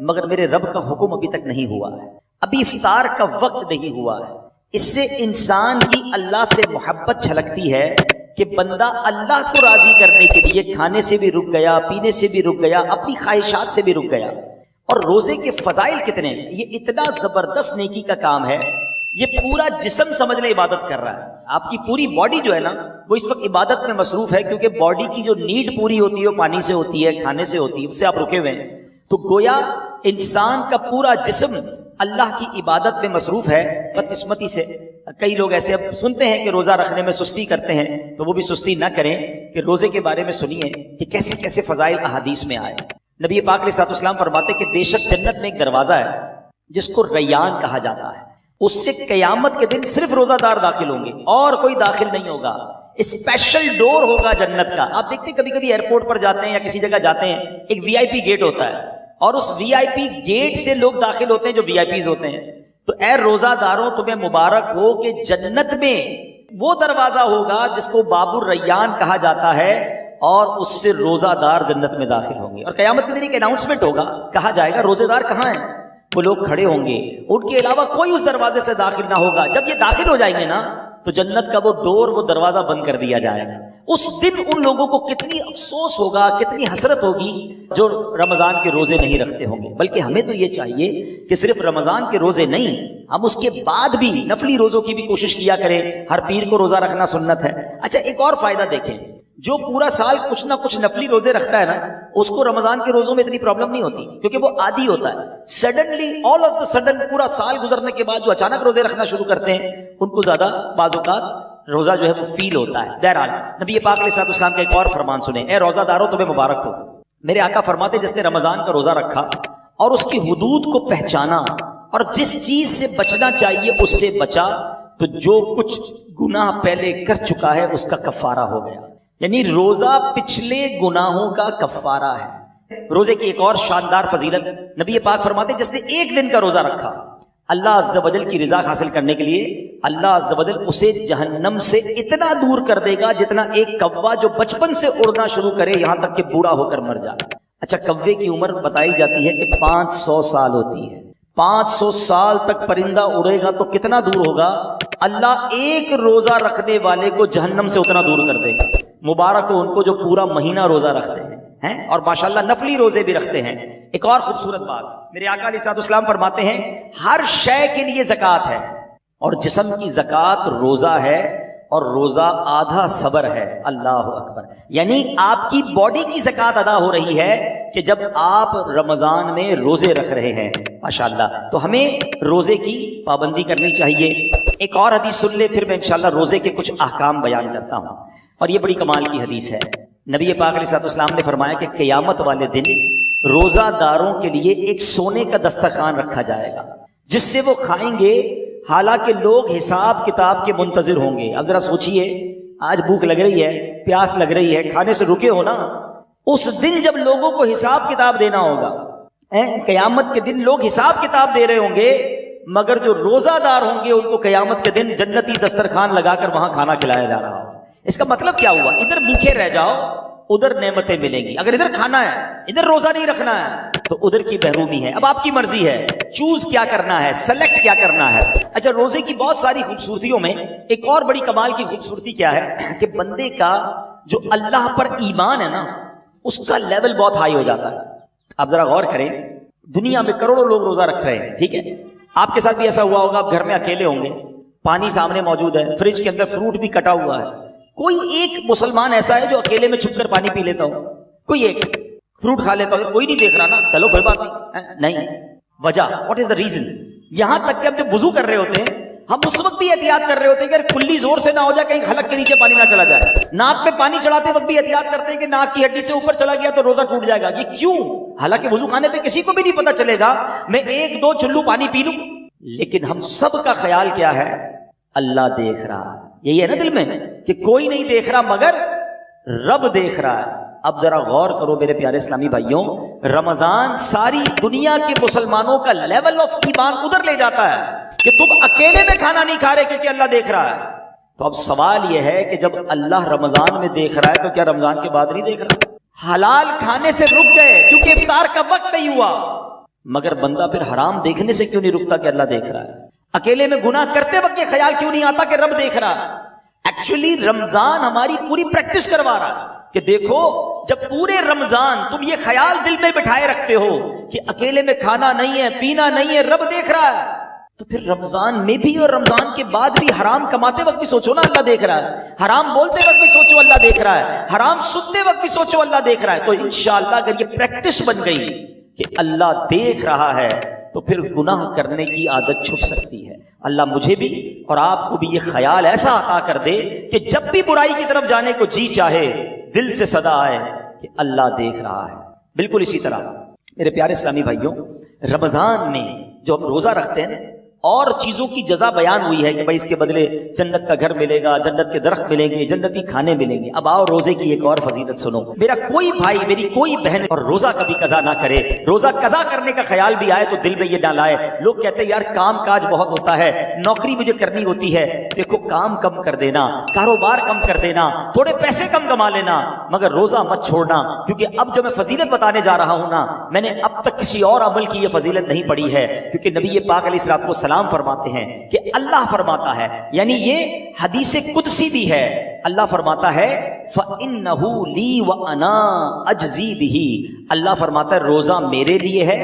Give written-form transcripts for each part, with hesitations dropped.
مگر میرے رب کا حکم ابھی تک نہیں ہوا ہے، ابھی افطار کا وقت نہیں ہوا ہے۔ اس سے انسان کی اللہ سے محبت چھلکتی ہے کہ بندہ اللہ کو راضی کرنے کے لیے کھانے سے بھی رک گیا، پینے سے بھی رک گیا، اپنی خواہشات سے بھی رک گیا۔ اور روزے کے فضائل کتنے ہیں، یہ اتنا زبردست نیکی کا کام ہے، یہ پورا جسم سمجھ لے عبادت کر رہا ہے۔ آپ کی پوری باڈی جو ہے نا وہ اس وقت عبادت میں مصروف ہے، کیونکہ باڈی کی جو نیڈ پوری ہوتی ہے وہ پانی سے ہوتی ہے، کھانے سے ہوتی ہے، اس سے آپ رکے ہوئے ہیں۔ تو گویا انسان کا پورا جسم اللہ کی عبادت میں مصروف ہے۔ بدقسمتی سے کئی لوگ ایسے اب سنتے ہیں کہ روزہ رکھنے میں سستی کرتے ہیں، تو وہ بھی سستی نہ کریں کہ روزے کے بارے میں سنیے کہ کیسے کیسے فضائل احادیث میں آئے۔ نبی پاک علیہ السلام فرماتے کہ بے شک جنت میں ایک دروازہ ہے جس کو ریان کہا جاتا ہے، اس سے قیامت کے دن صرف روزہ دار داخل ہوں گے اور کوئی داخل نہیں ہوگا۔ اسپیشل ڈور ہوگا جنت کا۔ آپ دیکھتے ہیں کبھی کبھی ایئرپورٹ پر جاتے ہیں یا کسی جگہ جاتے ہیں، ایک وی آئی پی گیٹ ہوتا ہے اور اس وی آئی پی گیٹ سے لوگ داخل ہوتے ہیں جو وی آئی پیز ہوتے ہیں۔ تو اے روزہ داروں تمہیں مبارک ہو کہ جنت میں وہ دروازہ ہوگا جس کو باب الریان کہا جاتا ہے، اور اس سے روزہ دار جنت میں داخل ہوں گے۔ اور قیامت کے دن ایک اناؤنسمنٹ ہوگا، کہا جائے گا روزے دار کہاں ہیں؟ وہ لوگ کھڑے ہوں گے، ان کے علاوہ کوئی اس دروازے سے داخل نہ ہوگا۔ جب یہ داخل ہو جائیں گے نا تو جنت کا وہ ڈور، وہ دروازہ بند کر دیا جائے گا۔ اس دن ان لوگوں کو کتنی افسوس ہوگا، کتنی حسرت ہوگی جو رمضان کے روزے نہیں رکھتے ہوں گے۔ بلکہ ہمیں تو یہ چاہیے کہ صرف رمضان کے روزے نہیں، ہم اس کے بعد بھی نفلی روزوں کی بھی کوشش کیا کریں۔ ہر پیر کو روزہ رکھنا سنت ہے۔ اچھا ایک اور فائدہ دیکھیں، جو پورا سال کچھ نہ کچھ نفلی روزے رکھتا ہے نا، اس کو رمضان کے روزوں میں اتنی پرابلم نہیں ہوتی، کیونکہ وہ عادی ہوتا ہے۔ Suddenly all of the sudden پورا سال گزرنے کے بعد جو اچانک روزے رکھنا شروع کرتے ہیں ان کو زیادہ بعض اوقات روزہ جو ہے وہ فیل ہوتا ہے۔ بہرحال نبی پاک علیہ السلام کا ایک اور فرمان سنیں، اے روزہ داروں تمہیں مبارک ہو۔ میرے آقا فرماتے جس نے رمضان کا روزہ رکھا اور اس کی حدود کو پہچانا اور جس چیز سے بچنا چاہیے اس سے بچا، تو جو کچھ گناہ پہلے کر چکا ہے اس کا کفارہ ہو گیا۔ یعنی روزہ پچھلے گناہوں کا کفارہ ہے۔ روزے کی ایک اور شاندار فضیلت، نبی پاک فرماتے جس نے ایک دن کا روزہ رکھا، اللہ عز و جل کی رضا حاصل کرنے کے لیے اللہ عز و جل اسے جہنم سے اتنا دور کر دے گا جتنا ایک کوا جو بچپن سے اڑنا شروع کرے یہاں تک کہ بوڑھا ہو کر مر جائے۔ اچھا کوے کی عمر بتائی جاتی ہے کہ 500 سال ہوتی ہے۔ 500 سال تک پرندہ اڑے گا تو کتنا دور ہوگا؟ اللہ ایک روزہ رکھنے والے کو جہنم سے اتنا دور کر دے گا۔ مبارک ہو ان کو جو پورا مہینہ روزہ رکھتے ہیں اور ماشاءاللہ نفلی روزے بھی رکھتے ہیں۔ ایک اور خوبصورت بات، میرے آقا علیہ السلام فرماتے ہیں ہر شے کے لیے زکوٰۃ ہے، اور جسم کی زکوٰۃ روزہ ہے، اور روزہ آدھا صبر ہے۔ اللہ اکبر، یعنی آپ کی باڈی کی زکوٰۃ ادا ہو رہی ہے کہ جب آپ رمضان میں روزے رکھ رہے ہیں۔ ماشاءاللہ، تو ہمیں روزے کی پابندی کرنی چاہیے۔ ایک اور حدیث سن لے، پھر میں انشاءاللہ روزے کے کچھ احکام بیان کرتا ہوں، اور یہ بڑی کمال کی حدیث ہے۔ نبی پاک علیہ السلام نے فرمایا کہ قیامت والے دن روزہ داروں کے لیے ایک سونے کا دسترخوان رکھا جائے گا جس سے وہ کھائیں گے، حالانکہ لوگ حساب کتاب کے منتظر ہوں گے۔ اب ذرا سوچئے، آج بھوک لگ رہی ہے، پیاس لگ رہی ہے، کھانے سے رکے ہو نا، اس دن جب لوگوں کو حساب کتاب دینا ہوگا، قیامت کے دن لوگ حساب کتاب دے رہے ہوں گے، مگر جو روزہ دار ہوں گے ان کو قیامت کے دن جنتی دسترخوان لگا کر وہاں کھانا کھلایا جا رہا ہوگا۔ اس کا مطلب کیا ہوا؟ ادھر بھوکے رہ جاؤ، ادھر نعمتیں ملیں گی۔ اگر ادھر کھانا ہے، ادھر روزہ نہیں رکھنا ہے، تو ادھر کی محرومی ہے۔ اب آپ کی مرضی ہے، چوز کیا کرنا ہے، سلیکٹ کیا کرنا ہے۔ اچھا، روزے کی بہت ساری خوبصورتیوں میں ایک اور بڑی کمال کی خوبصورتی کیا ہے کہ بندے کا جو اللہ پر ایمان ہے نا، اس کا لیول بہت ہائی ہو جاتا ہے۔ آپ ذرا غور کریں، دنیا میں کروڑوں لوگ روزہ رکھ رہے ہیں، ٹھیک ہے، آپ کے ساتھ بھی ایسا ہوا ہوگا، آپ گھر میں اکیلے ہوں گے، پانی سامنے موجود ہے، فریج کے اندر فروٹ بھی کٹا ہوا ہے۔ کوئی ایک مسلمان ایسا ہے جو اکیلے میں چھپ کر پانی پی لیتا ہو؟ کوئی ایک فروٹ کھا لیتا ہو؟ کوئی نہیں دیکھ رہا نا، چلو کوئی بات نہیں۔ وجہ واٹ از دا ریزن؟ یہاں تک کہ ہم جب وضو کر رہے ہوتے ہیں ہم اس وقت بھی احتیاط کر رہے ہوتے ہیں کہ کھلی زور سے نہ ہو جائے، کہیں حلق کے نیچے پانی نہ چلا جائے۔ ناک میں پانی چڑھاتے وقت بھی احتیاط کرتے ہیں کہ ناک کی ہڈی سے اوپر چلا گیا تو روزہ ٹوٹ جائے گا۔ یہ کیوں؟ حالانکہ وضو خانے پہ کسی کو بھی نہیں پتا چلے گا، میں ایک دو چلو پانی پی لوں، لیکن ہم سب کا خیال کیا ہے؟ اللہ دیکھ رہا ہے۔ یہی ہے نا دل میں کہ کوئی نہیں دیکھ رہا مگر رب دیکھ رہا ہے۔ اب ذرا غور کرو میرے پیارے اسلامی بھائیوں، رمضان ساری دنیا کے مسلمانوں کا لیول آف ایمان ادھر لے جاتا ہے کہ تم اکیلے میں کھانا نہیں کھا رہے کیونکہ اللہ دیکھ رہا ہے۔ تو اب سوال یہ ہے کہ جب اللہ رمضان میں دیکھ رہا ہے تو کیا رمضان کے بعد نہیں دیکھ رہا؟ حلال کھانے سے رک گئے کیونکہ افطار کا وقت نہیں ہوا، مگر بندہ پھر حرام دیکھنے سے کیوں نہیں رکتا کہ اللہ دیکھ رہا ہے؟ اکیلے میں گناہ کرتے وقت یہ خیال کیوں نہیں آتا کہ رب دیکھ رہا ہے؟ ایکچولی رمضان ہماری پوری پریکٹس کروا رہا ہے کہ دیکھو جب پورے رمضان تم یہ خیال دل میں بٹھائے رکھتے ہو کہ اکیلے میں کھانا نہیں ہے، پینا نہیں ہے، رب دیکھ رہا ہے، تو پھر رمضان میں بھی اور رمضان کے بعد بھی حرام کماتے وقت بھی سوچو نا اللہ دیکھ رہا ہے، حرام بولتے وقت بھی سوچو اللہ دیکھ رہا ہے، حرام سنتے وقت بھی سوچو اللہ دیکھ رہا ہے. تو انشاءاللہ اگر یہ پریکٹس بن گئی کہ اللہ دیکھ رہا ہے تو پھر گناہ کرنے کی عادت چھپ سکتی ہے. اللہ مجھے بھی اور آپ کو بھی یہ خیال ایسا عطا کر دے کہ جب بھی برائی کی طرف جانے کو جی چاہے دل سے صدا آئے کہ اللہ دیکھ رہا ہے. بالکل اسی طرح میرے پیارے اسلامی بھائیوں، رمضان میں جو ہم روزہ رکھتے ہیں اور چیزوں کی جزا بیان ہوئی ہے کہ بھائی اس کے بدلے جنت کا گھر ملے گا، جنت کے درخت ملیں گے، جنتی کھانے ملیں گے. اب آؤ روزے کی ایک اور فضیلت سنو. میرا کوئی بھائی، میری کوئی بہن اور روزہ کبھی قضا نہ کرے. روزہ قضا کرنے کا خیال بھی آئے تو دل میں یہ نہ لائے. لوگ کہتے ہیں یار کام کاج بہت ہوتا ہے، نوکری مجھے کرنی ہوتی ہے. دیکھو کام کم کر دینا، کاروبار کم کر دینا، تھوڑے پیسے کم کما لینا، مگر روزہ مت چھوڑنا. کیونکہ اب جو میں فضیلت بتانے جا رہا ہوں نا، میں نے اب تک کسی اور عمل کی یہ فضیلت نہیں پڑھی ہے. کیونکہ نبی پاک علیہ الصلوۃ والسلام فرماتے ہیں کہ اللہ فرماتا ہے، یعنی یہ حدیث قدسی بھی ہے. اللہ فرماتا ہے فَإِنَّهُ لِي وَأَنَا أَجْزِي بِهِ. اللہ فرماتا ہے روزہ میرے لیے ہے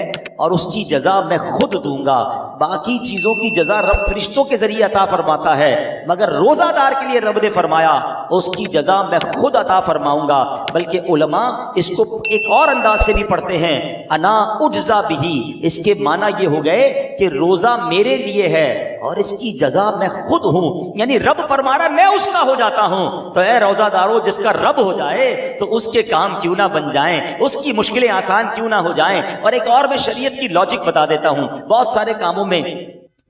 اور اس کی جزا میں خود دوں گا. باقی چیزوں کی جزا رب فرشتوں کے ذریعے عطا فرماتا ہے، مگر روزہ دار کے لیے رب نے فرمایا اس کی جزا میں خود عطا فرماؤں گا. بلکہ علماء اس کو ایک اور انداز سے بھی پڑھتے ہیں، انا اجزا بہی. اس کے معنی یہ ہو گئے کہ روزہ میرے لیے ہے اور اس کی جزا میں خود ہوں. یعنی رب فرما رہا میں اس کا ہو جاتا ہوں. تو اے روزہ دارو، جس کا رب ہو جائے تو اس کے کام کیوں نہ بن جائیں، اس کی مشکلیں آسان کیوں نہ ہو جائیں. اور ایک اور میں شریعت کی لاجک بتا دیتا ہوں. بہت سارے کاموں میں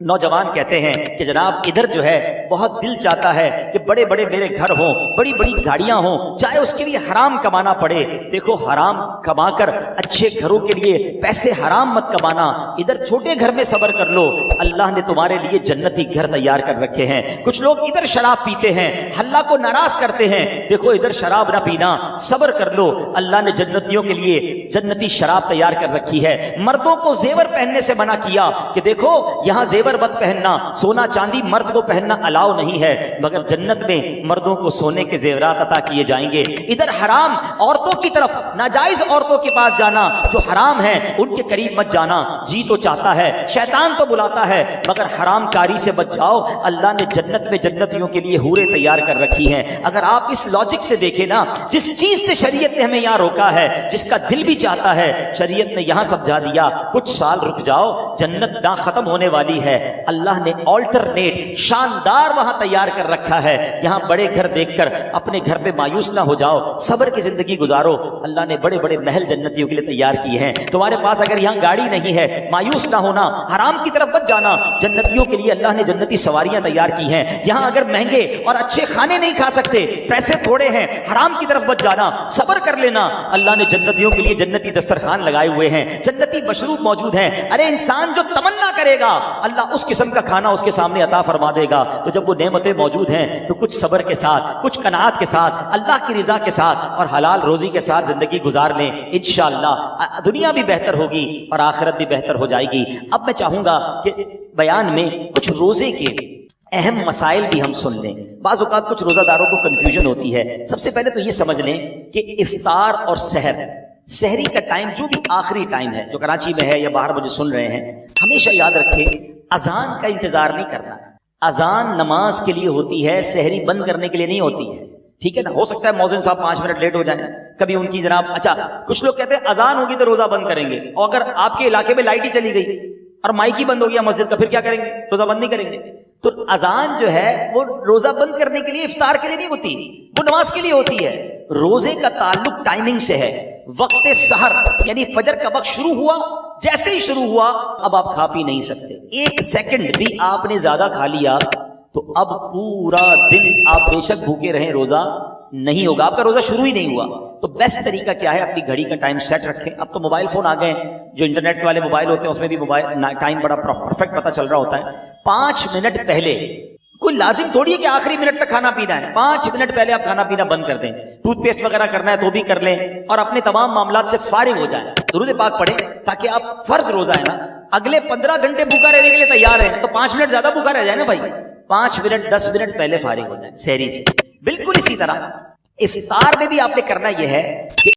نوجوان کہتے ہیں کہ جناب ادھر جو ہے بہت دل چاہتا ہے کہ بڑے بڑے میرے گھر ہوں، بڑی بڑی گاڑیاں ہوں، چاہے اس کے لیے حرام کمانا پڑے. دیکھو حرام کما کر اچھے گھروں کے لیے پیسے حرام مت کمانا، ادھر چھوٹے گھر میں صبر کر لو. اللہ نے تمہارے لیے جنتی گھر تیار کر رکھے ہیں. کچھ لوگ ادھر شراب پیتے ہیں، اللہ کو ناراض کرتے ہیں. دیکھو ادھر شراب نہ پینا، صبر کر لو. اللہ نے جنتیوں کے لیے جنتی شراب تیار کر رکھی ہے. مردوں کو زیور پہننے سے منع کیا کہ دیکھو یہاں زیور مت پہننا، سونا چاندی مرد کو پہننا الاؤ نہیں ہے، مگر جنت میں مردوں کو سونے کے زیورات عطا کیے جائیں گے. ادھر حرام عورتوں کی طرف، ناجائز عورتوں کے پاس جانا جو حرام ہے ان کے قریب مت جانا. جی تو چاہتا ہے، شیطان تو بلاتا ہے، مگر حرام کاری سے بچ جاؤ. اللہ نے جنت میں جنتیوں کے لیے حوریں تیار کر رکھی ہیں. اگر آپ اس لاجک سے دیکھیں نا، جس چیز سے شریعت نے ہمیں یہاں روکا ہے، جس کا دل بھی چاہتا ہے، شریعت نے یہاں سمجھا دیا کچھ سال رک جاؤ، جنت نہ ختم ہونے والی ہے. اللہ نے آلٹرنیٹ شاندار وہاں تیار کر رکھا ہے. یہاں بڑے گھر دیکھ کر اپنے گھر پہ مایوس نہ ہو جاؤ، صبر کی زندگی گزارو. اللہ نے بڑے بڑے محل جنتیوں کے لیے تیار کیے ہیں. تمہارے پاس اگر یہاں گاڑی نہیں ہے، مایوس نہ ہونا، حرام کی طرف مت جانا. جنتیوں کے لیے اللہ نے جنتی سواریاں تیار کی ہیں. یہاں اگر مہنگے اور اچھے کھانے نہیں کھا سکتے، پیسے تھوڑے ہیں، حرام کی طرف مت جانا، صبر کر لینا. اللہ نے جنتیوں کے لیے جنتی دسترخوان لگائے ہوئے ہیں، جنتی مشروب موجود ہیں. ارے انسان جو تمنا کرے گا اللہ اس قسم کا کھانا اس کے سامنے عطا فرما دے گا. تو جب وہ نعمتیں موجود ہیں تو کچھ صبر کے ساتھ، کچھ قناعت کے ساتھ، اللہ کی رضا کے ساتھ اور حلال روزی کے ساتھ زندگی گزار لیں. انشاءاللہ دنیا بھی بہتر ہوگی اور آخرت بھی بہتر ہو جائے گی. اب میں چاہوں گا کہ بیان میں کچھ روزے کے اہم مسائل بھی ہم سن لیں. بعض اوقات کچھ روزہ داروں کو کنفیوژن ہوتی ہے. سب سے پہلے تو یہ سمجھ لیں کہ افطار اور سحری کا ٹائم جو بھی آخری ٹائم ہے، جو کراچی میں ہے یا باہر مجھے سن رہے ہیں، ہمیشہ یاد رکھیں اذان کا انتظار نہیں کرنا. اذان نماز کے لیے ہوتی ہے، سحری بند کرنے کے لیے نہیں ہوتی ہے. ٹھیک ہے نا؟ ہو سکتا ہے مؤذن صاحب 5 منٹ لیٹ ہو جائیں، کبھی ان کی جناب اچھا کچھ لوگ کہتے ہیں اذان ہوگی تو روزہ بند کریں گے، اور اگر آپ کے علاقے میں لائٹ ہی چلی گئی اور مائک ہی بند ہو گیا مسجد کا، پھر کیا کریں گے؟ روزہ بند نہیں کریں گے. تو اذان جو ہے وہ روزہ بند کرنے کے لیے، افطار کے لیے نہیں ہوتی، وہ نماز کے لیے ہوتی ہے. روزے کا تعلق ٹائمنگ سے ہے. وقت سحر یعنی فجر کا وقت شروع ہوا، جیسے ہی شروع ہوا اب آپ کھا پی نہیں سکتے. 1 سیکنڈ بھی آپ نے زیادہ کھا لیا تو اب پورا دن آپ بے شک بھوکے رہیں، روزہ نہیں ہوگا، آپ کا روزہ شروع ہی نہیں ہوا. تو بیسٹ طریقہ کیا ہے؟ اپنی گھڑی کا ٹائم سیٹ رکھیں. اب تو موبائل فون آ گئے ہیں، جو انٹرنیٹ والے موبائل ہوتے ہیں اس میں بھی موبائل ٹائم بڑا پرفیکٹ پتہ چل رہا ہوتا ہے. 5 منٹ پہلے کوئی لازم تھوڑی ہے کہ آخری منٹ تک کھانا پینا ہے. 5 منٹ پہلے آپ کھانا پینا بند کر دیں. ٹوتھ پیسٹ وغیرہ کرنا ہے تو بھی کر لیں اور اپنے تمام معاملات سے فارغ ہو جائیں. درود پاک پڑھیں تاکہ آپ فرض روزہ ہے نا اگلے 15 گھنٹے بھوکا رہنے کے لیے تیار ہیں تو 5 منٹ زیادہ بھوکا رہ جائے نا بھائی. 5 منٹ 10 منٹ پہلے فارغ ہو جائیں سحری سے. بالکل اسی طرح افطار میں بھی آپ نے کرنا یہ ہے کہ